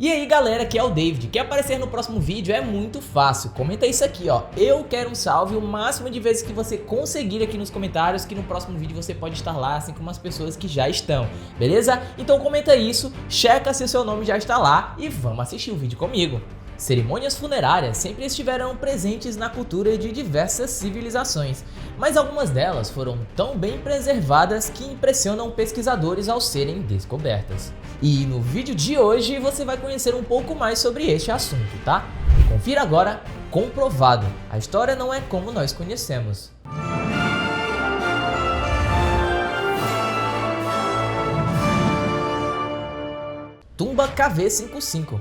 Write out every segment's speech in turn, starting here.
E aí galera, aqui é o David, quer aparecer no próximo vídeo? É muito fácil, comenta isso aqui ó, eu quero um salve o máximo de vezes que você conseguir aqui nos comentários, que no próximo vídeo você pode estar lá, assim como as pessoas que já estão, beleza? Então comenta isso, checa se o seu nome já está lá e vamos assistir o vídeo comigo. Cerimônias funerárias sempre estiveram presentes na cultura de diversas civilizações, mas algumas delas foram tão bem preservadas que impressionam pesquisadores ao serem descobertas. E no vídeo de hoje você vai conhecer um pouco mais sobre este assunto, tá? Confira agora Comprovado, a história não é como nós conhecemos. Tumba KV55.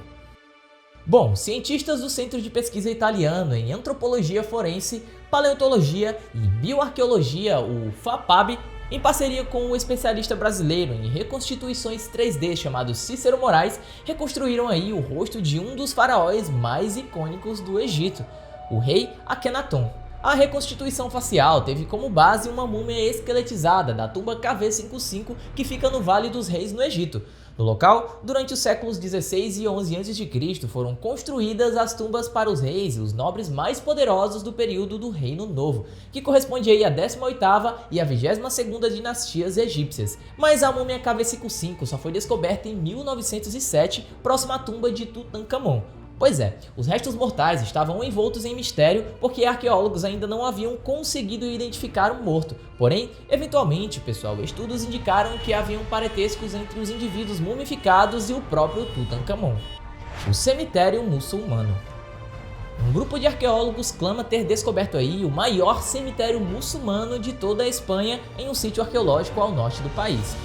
Bom, cientistas do Centro de Pesquisa Italiano em Antropologia Forense, Paleontologia e Bioarqueologia, o FAPAB, em parceria com o especialista brasileiro em reconstituições 3D chamado Cícero Moraes, reconstruíram aí o rosto de um dos faraós mais icônicos do Egito, o rei Akhenaton. A reconstituição facial teve como base uma múmia esqueletizada da tumba KV55 que fica no Vale dos Reis no Egito. No local, durante os séculos 16 e 11 a.C., foram construídas as tumbas para os reis e os nobres mais poderosos do período do Reino Novo, que corresponde aí à 18ª e à 22ª dinastias egípcias. Mas a múmia KV55 só foi descoberta em 1907, próxima à tumba de Tutankhamon. Pois é, os restos mortais estavam envoltos em mistério porque arqueólogos ainda não haviam conseguido identificar o morto. Porém, eventualmente, pessoal, estudos indicaram que haviam parentescos entre os indivíduos mumificados e o próprio Tutankhamon. O cemitério muçulmano. Um grupo de arqueólogos clama ter descoberto aí o maior cemitério muçulmano de toda a Espanha em um sítio arqueológico ao norte do país.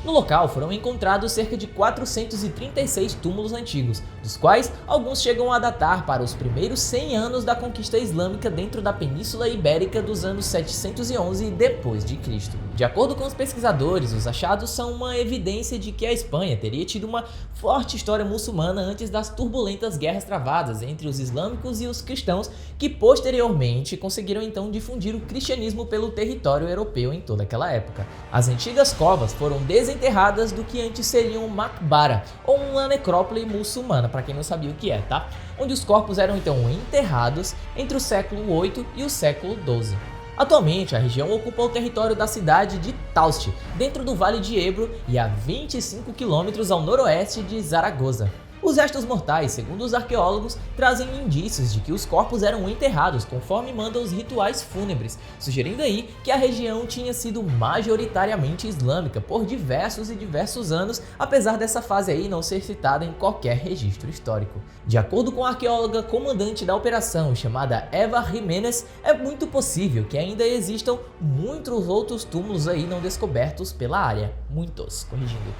No local foram encontrados cerca de 436 túmulos antigos, dos quais alguns chegam a datar para os primeiros 100 anos da conquista islâmica dentro da Península Ibérica dos anos 711 d.C. De acordo com os pesquisadores, os achados são uma evidência de que a Espanha teria tido uma forte história muçulmana antes das turbulentas guerras travadas entre os islâmicos e os cristãos, que posteriormente conseguiram então difundir o cristianismo pelo território europeu em toda aquela época. As antigas covas foram desenterradas do que antes seria um maqbara, ou uma necrópole muçulmana, para quem não sabia o que é, tá? Onde os corpos eram então enterrados entre o século 8 e o século 12. Atualmente, a região ocupa o território da cidade de Tauste, dentro do Vale de Ebro e a 25 km ao noroeste de Zaragoza. Os restos mortais, segundo os arqueólogos, trazem indícios de que os corpos eram enterrados conforme mandam os rituais fúnebres, sugerindo aí que a região tinha sido majoritariamente islâmica por diversos anos, apesar dessa fase aí não ser citada em qualquer registro histórico. De acordo com a arqueóloga comandante da operação, chamada Eva Jiménez, é muito possível que ainda existam muitos outros túmulos aí não descobertos pela área. Muitos, corrigindo.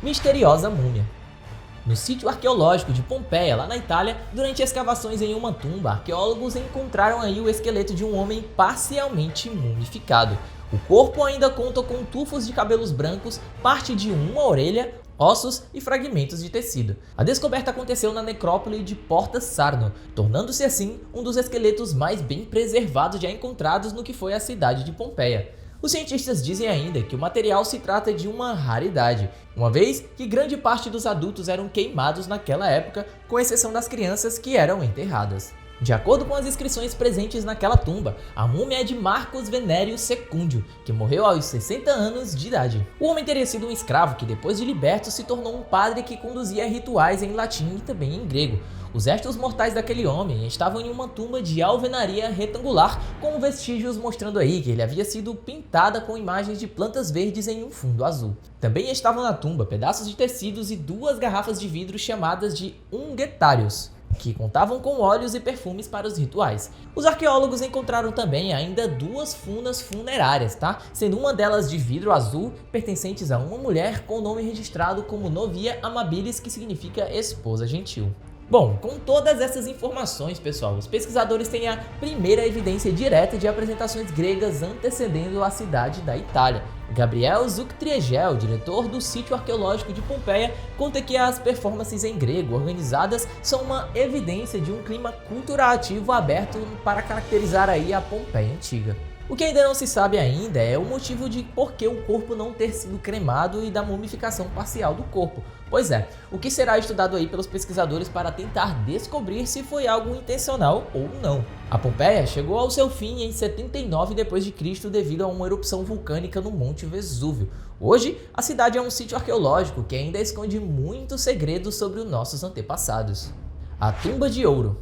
Misteriosa múmia. No sítio arqueológico de Pompeia, lá na Itália, durante escavações em uma tumba, arqueólogos encontraram aí o esqueleto de um homem parcialmente mumificado. O corpo ainda conta com tufos de cabelos brancos, parte de uma orelha, ossos e fragmentos de tecido. A descoberta aconteceu na necrópole de Porta Sarno, tornando-se assim um dos esqueletos mais bem preservados já encontrados no que foi a cidade de Pompeia. Os cientistas dizem ainda que o material se trata de uma raridade, uma vez que grande parte dos adultos eram queimados naquela época, com exceção das crianças que eram enterradas. De acordo com as inscrições presentes naquela tumba, a múmia é de Marcus Venérius Secúndio, que morreu aos 60 anos de idade. O homem teria sido um escravo que, depois de liberto, se tornou um padre que conduzia rituais em latim e também em grego. Os restos mortais daquele homem estavam em uma tumba de alvenaria retangular, com vestígios mostrando aí que ele havia sido pintada com imagens de plantas verdes em um fundo azul. Também estavam na tumba pedaços de tecidos e 2 garrafas de vidro chamadas de unguentários, que contavam com óleos e perfumes para os rituais. Os arqueólogos encontraram também ainda 2 funas funerárias, tá? Sendo uma delas de vidro azul, pertencentes a uma mulher com o nome registrado como Novia Amabilis, que significa esposa gentil. Bom, com todas essas informações, pessoal, os pesquisadores têm a primeira evidência direta de apresentações gregas antecedendo a cidade da Itália. Gabriel Zuctriegel, diretor do sítio arqueológico de Pompeia, conta que as performances em grego organizadas são uma evidência de um clima cultural ativo aberto para caracterizar aí a Pompeia antiga. O que ainda não se sabe ainda é o motivo de por que o corpo não ter sido cremado e da mumificação parcial do corpo, Pois é, o que será estudado aí pelos pesquisadores para tentar descobrir se foi algo intencional ou não. A Pompeia chegou ao seu fim em 79 d.C. devido a uma erupção vulcânica no Monte Vesúvio. Hoje, a cidade é um sítio arqueológico que ainda esconde muitos segredos sobre os nossos antepassados. A Tumba de Ouro.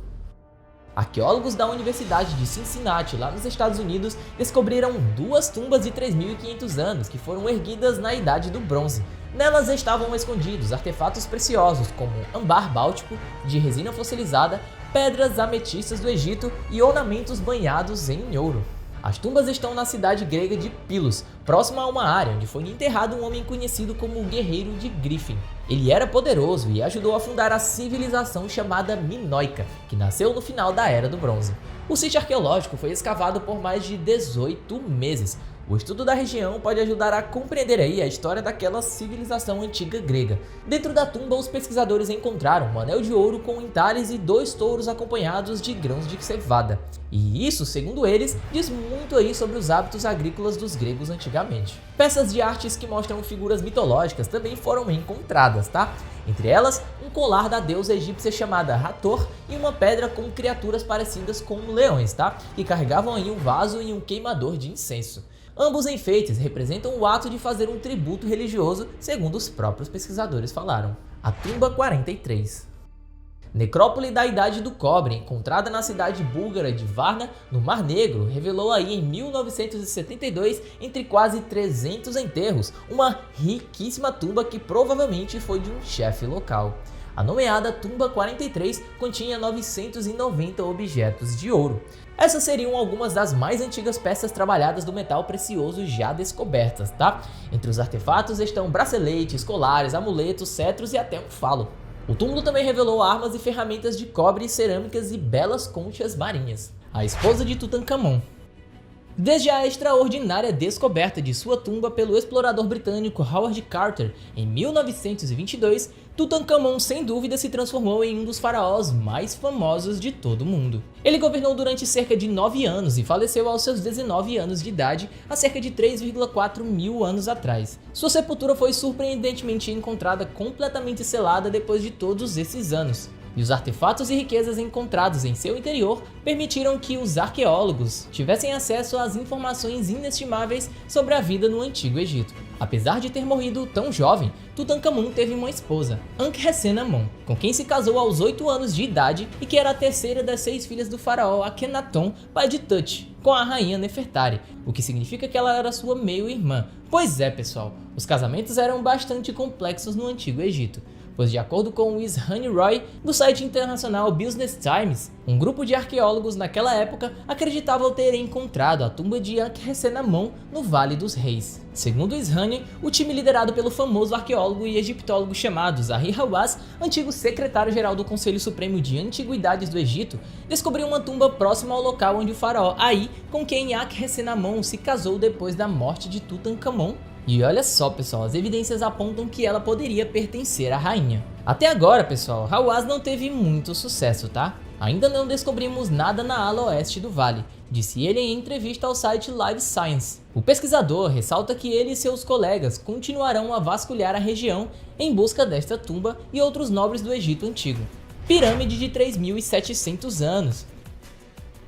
Arqueólogos da Universidade de Cincinnati, lá nos Estados Unidos, descobriram duas tumbas de 3.500 anos que foram erguidas na Idade do Bronze. Nelas estavam escondidos artefatos preciosos como âmbar báltico de resina fossilizada, pedras ametistas do Egito e ornamentos banhados em ouro. As tumbas estão na cidade grega de Pylos, próxima a uma área onde foi enterrado um homem conhecido como o Guerreiro de Griffin. Ele era poderoso e ajudou a fundar a civilização chamada Minoica, que nasceu no final da Era do Bronze. O sítio arqueológico foi escavado por mais de 18 meses. O estudo da região pode ajudar a compreender aí a história daquela civilização antiga grega. Dentro da tumba, os pesquisadores encontraram um anel de ouro com entalhes e 2 touros acompanhados de grãos de cevada. E isso, segundo eles, diz muito aí sobre os hábitos agrícolas dos gregos antigamente. Peças de artes que mostram figuras mitológicas também foram encontradas, tá? Entre elas, um colar da deusa egípcia chamada Hathor e uma pedra com criaturas parecidas com leões, tá? Que carregavam aí um vaso e um queimador de incenso. Ambos enfeites representam o ato de fazer um tributo religioso, segundo os próprios pesquisadores falaram. A Tumba 43. Necrópole da Idade do Cobre, encontrada na cidade búlgara de Varna, no Mar Negro, revelou aí em 1972, entre quase 300 enterros, uma riquíssima tumba que provavelmente foi de um chefe local. A nomeada Tumba 43 continha 990 objetos de ouro. Essas seriam algumas das mais antigas peças trabalhadas do metal precioso já descobertas, tá? Entre os artefatos estão braceletes, colares, amuletos, cetros e até um falo. O túmulo também revelou armas e ferramentas de cobre, cerâmicas e belas conchas marinhas. A esposa de Tutankhamon. Desde a extraordinária descoberta de sua tumba pelo explorador britânico Howard Carter em 1922, Tutankhamon sem dúvida se transformou em um dos faraós mais famosos de todo o mundo. Ele governou durante cerca de 9 anos e faleceu aos seus 19 anos de idade, há cerca de 3,4 mil anos atrás. Sua sepultura foi surpreendentemente encontrada completamente selada depois de todos esses anos. E os artefatos e riquezas encontrados em seu interior permitiram que os arqueólogos tivessem acesso às informações inestimáveis sobre a vida no Antigo Egito. Apesar de ter morrido tão jovem, Tutankhamon teve uma esposa, Ankhesenamun, com quem se casou aos 8 anos de idade e que era a terceira das 6 filhas do faraó Akhenaton, pai de Tut, com a rainha Nefertari, o que significa que ela era sua meio-irmã. Pois é, pessoal, os casamentos eram bastante complexos no Antigo Egito. Pois de acordo com Ishani Roy, do site internacional Business Times, um grupo de arqueólogos naquela época acreditava ter encontrado a tumba de Ankhesenamun no Vale dos Reis. Segundo Ishani, o time liderado pelo famoso arqueólogo e egiptólogo chamado Zahi Hawass, antigo secretário-geral do Conselho Supremo de Antiguidades do Egito, descobriu uma tumba próxima ao local onde o faraó Ai, com quem Ankhesenamun se casou depois da morte de Tutankhamon. E olha só, pessoal, as evidências apontam que ela poderia pertencer à rainha. Até agora, pessoal, Hawass não teve muito sucesso, tá? Ainda não descobrimos nada na ala oeste do vale, disse ele em entrevista ao site Live Science. O pesquisador ressalta que ele e seus colegas continuarão a vasculhar a região em busca desta tumba e outros nobres do Egito Antigo. Pirâmide de 3.700 anos.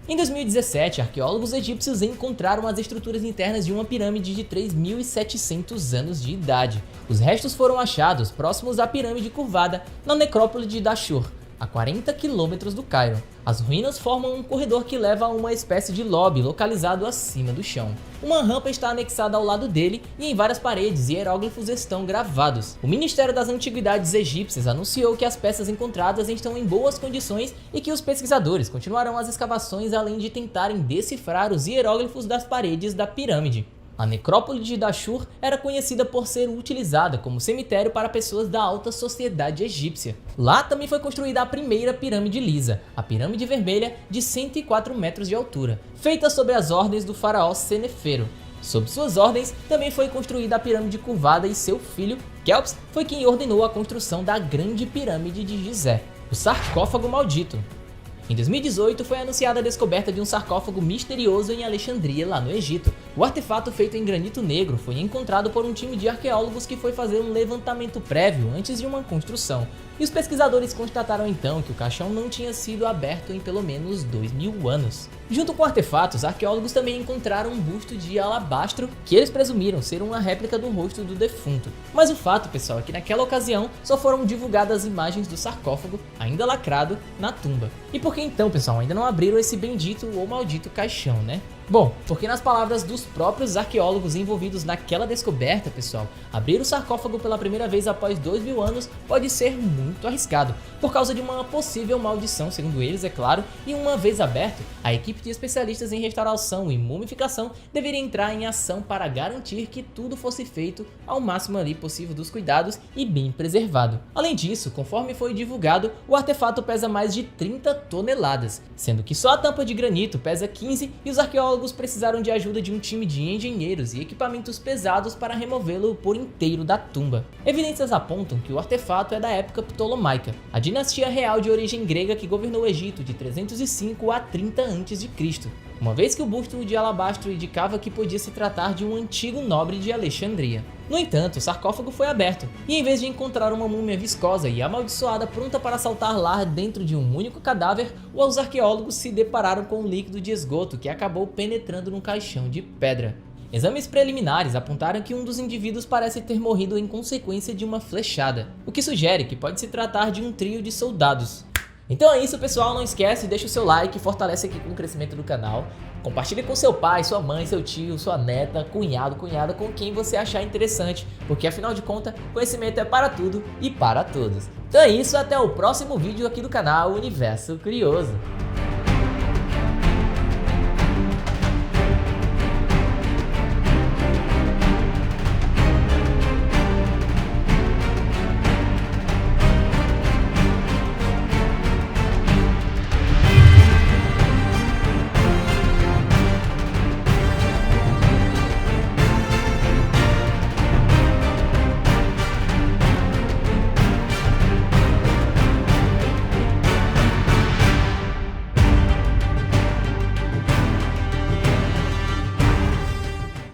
Em 2017, arqueólogos egípcios encontraram as estruturas internas de uma pirâmide de 3.700 anos de idade. Os restos foram achados próximos à pirâmide curvada na necrópole de Dashur, a 40 km do Cairo. As ruínas formam um corredor que leva a uma espécie de lobby localizado acima do chão. Uma rampa está anexada ao lado dele e em várias paredes hieróglifos estão gravados. O Ministério das Antiguidades Egípcias anunciou que as peças encontradas estão em boas condições e que os pesquisadores continuarão as escavações além de tentarem decifrar os hieróglifos das paredes da pirâmide. A necrópole de Dashur era conhecida por ser utilizada como cemitério para pessoas da alta sociedade egípcia. Lá também foi construída a primeira pirâmide lisa, a Pirâmide Vermelha, de 104 metros de altura, feita sob as ordens do faraó Senefero. Sob suas ordens, também foi construída a Pirâmide Curvada e seu filho, Kelps, foi quem ordenou a construção da Grande Pirâmide de Gizé, o sarcófago maldito. Em 2018 foi anunciada a descoberta de um sarcófago misterioso em Alexandria, lá no Egito. O artefato feito em granito negro foi encontrado por um time de arqueólogos que foi fazer um levantamento prévio antes de uma construção. E os pesquisadores constataram então que o caixão não tinha sido aberto em pelo menos 2000 anos. Junto com artefatos, arqueólogos também encontraram um busto de alabastro que eles presumiram ser uma réplica do rosto do defunto. Mas o fato, pessoal, é que naquela ocasião só foram divulgadas imagens do sarcófago, ainda lacrado, na tumba. E por que então, pessoal, ainda não abriram esse bendito ou maldito caixão, né? Bom, porque nas palavras dos próprios arqueólogos envolvidos naquela descoberta, pessoal, abrir o sarcófago pela primeira vez após 2000 anos pode ser muito arriscado, por causa de uma possível maldição, segundo eles, é claro, e uma vez aberto, a equipe de especialistas em restauração e mumificação deveria entrar em ação para garantir que tudo fosse feito ao máximo ali possível dos cuidados e bem preservado. Além disso, conforme foi divulgado, o artefato pesa mais de 30 toneladas, sendo que só a tampa de granito pesa 15 e os arqueólogos precisaram de ajuda de um time de engenheiros e equipamentos pesados para removê-lo por inteiro da tumba. Evidências apontam que o artefato é da época ptolomaica, a dinastia real de origem grega que governou o Egito de 305 a 30 a.C., uma vez que o busto de alabastro indicava que podia se tratar de um antigo nobre de Alexandria. No entanto, o sarcófago foi aberto, e em vez de encontrar uma múmia viscosa e amaldiçoada pronta para saltar lá dentro de um único cadáver, os arqueólogos se depararam com um líquido de esgoto que acabou penetrando num caixão de pedra. Exames preliminares apontaram que um dos indivíduos parece ter morrido em consequência de uma flechada, o que sugere que pode se tratar de um trio de soldados. Então é isso, pessoal, não esquece, deixa o seu like, fortalece aqui com o crescimento do canal. Compartilhe com seu pai, sua mãe, seu tio, sua neta, cunhado, cunhada, com quem você achar interessante, porque afinal de contas, conhecimento é para tudo e para todos. Então é isso, até o próximo vídeo aqui do canal Universo Curioso.